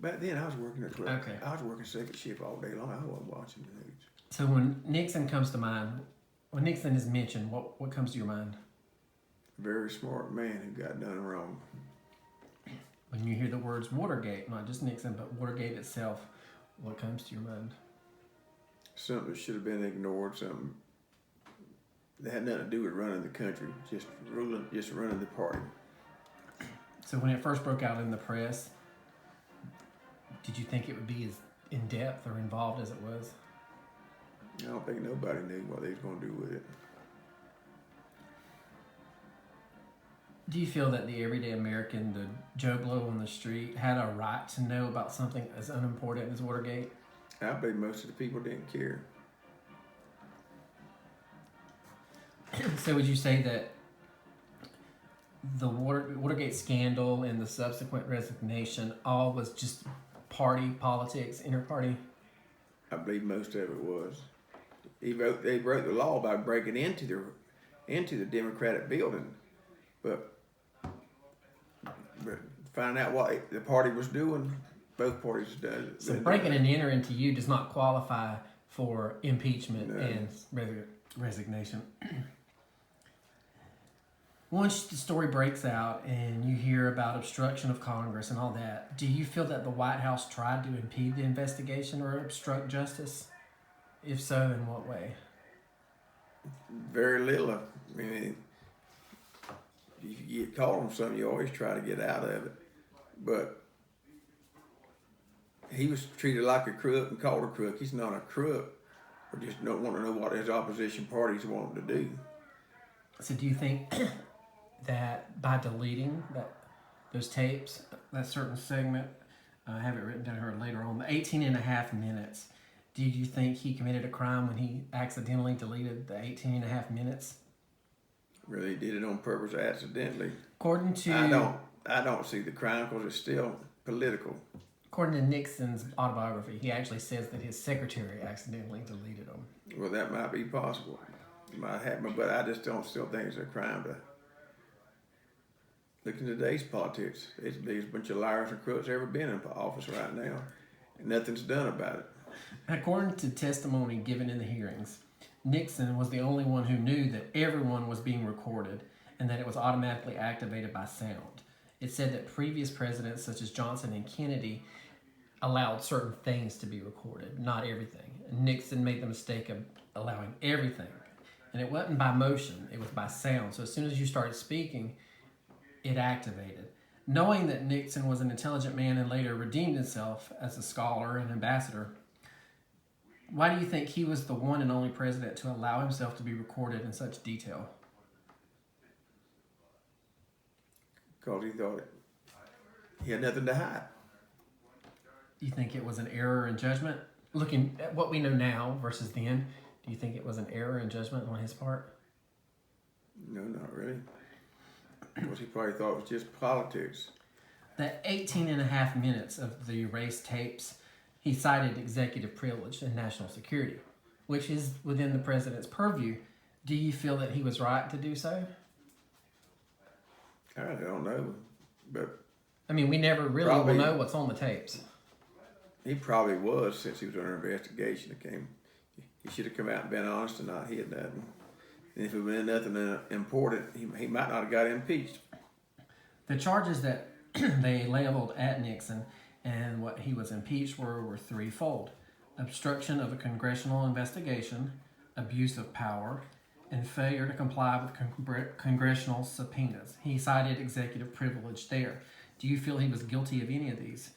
back then I was working at Okay. I was working second shift all day long. I wasn't watching the news. So when Nixon comes to mind, when Nixon is mentioned, what comes to your mind? Very smart man who got done wrong. When you hear the words Watergate, not just Nixon, but Watergate itself, what comes to your mind? Something that should have been ignored. Something that had nothing to do with running the country, just running the party. So when it first broke out in the press, did you think it would be as in depth or involved as it was? I don't think nobody knew what they was going to do with it. Do you feel that the everyday American, the Joe Blow on the street, had a right to know about something as unimportant as Watergate? I believe most of the people didn't care. So would you say that the Watergate scandal and the subsequent resignation all was just party politics, inter-party? I believe most of it was. They broke the law by breaking into the Democratic building, but finding out what the party was doing, both parties done it. So breaking and entering to you does not qualify for impeachment and resignation. Once the story breaks out and you hear about obstruction of Congress and all that, do you feel that the White House tried to impede the investigation or obstruct justice? If so, in what way? Very little. I mean, if you get caught on something, you always try to get out of it. But he was treated like a crook and called a crook. He's not a crook. We just don't want to know what his opposition parties want to do. So do you think that by deleting those tapes, that certain segment, I have it written down here later on, the 18 and a half minutes, do you think he committed a crime when he accidentally deleted the 18 and a half minutes? Really did it on purpose, accidentally. According to... I don't see the crime because it's still political. According to Nixon's autobiography, he actually says that his secretary accidentally deleted them. Well, that might be possible. It might happen, but I just don't still think it's a crime to look in today's politics. It's the biggest bunch of liars and crooks ever been in office right now, and nothing's done about it. According to testimony given in the hearings, Nixon was the only one who knew that everyone was being recorded and that it was automatically activated by sound. It said that previous presidents such as Johnson and Kennedy allowed certain things to be recorded, not everything. And Nixon made the mistake of allowing everything. And it wasn't by motion, it was by sound. So as soon as you started speaking, it activated. Knowing that Nixon was an intelligent man and later redeemed himself as a scholar and ambassador, why do you think he was the one and only president to allow himself to be recorded in such detail? Because he thought he had nothing to hide. Do you think it was an error in judgment? Looking at what we know now versus then, do you think it was an error in judgment on his part? No, not really. Because he probably thought it was just politics. That 18 and a half minutes of the erased tapes, he cited executive privilege and national security, which is within the president's purview. Do you feel that he was right to do so? I don't know, but... I mean, we never really will know what's on the tapes. He probably was, since he was under investigation. He should have come out and been honest and not hid nothing. And if it had been nothing important, he might not have got impeached. The charges that they leveled at Nixon and what he was impeached were threefold: obstruction of a congressional investigation, abuse of power, and failure to comply with congressional subpoenas. He cited executive privilege there. Do you feel he was guilty of any of these?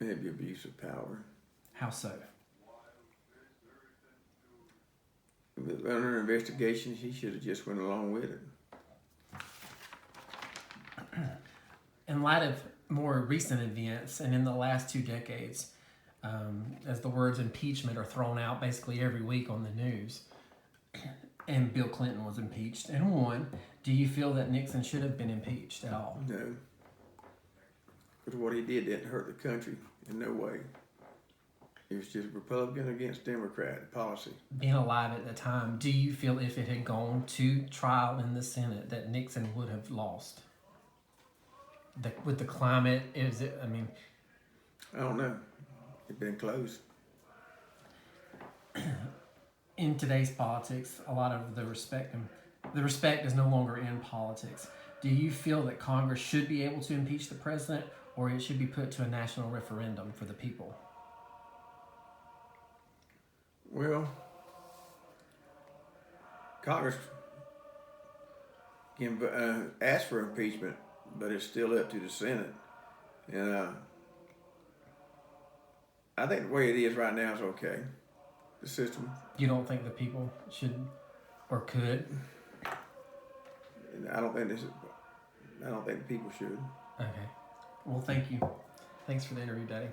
Maybe abuse of power. How so? Under investigation, he should have just went along with it. In light of more recent events and in the last 2 decades, as the words impeachment are thrown out basically every week on the news, and Bill Clinton was impeached and won, do you feel that Nixon should have been impeached at all? No. Because what he did didn't hurt the country in no way. It was just Republican against Democrat policy. Being alive at the time, do you feel if it had gone to trial in the Senate that Nixon would have lost? With the climate, I don't know. It's been close. In today's politics, a lot of the respect is no longer in politics. Do you feel that Congress should be able to impeach the president, or it should be put to a national referendum for the people? Well, Congress can ask for impeachment, but it's still up to the Senate. And I think the way it is right now is okay. The system. You don't think the people should or could? I don't think the people should. Okay. Well, thank you. Thanks for the interview, Daddy.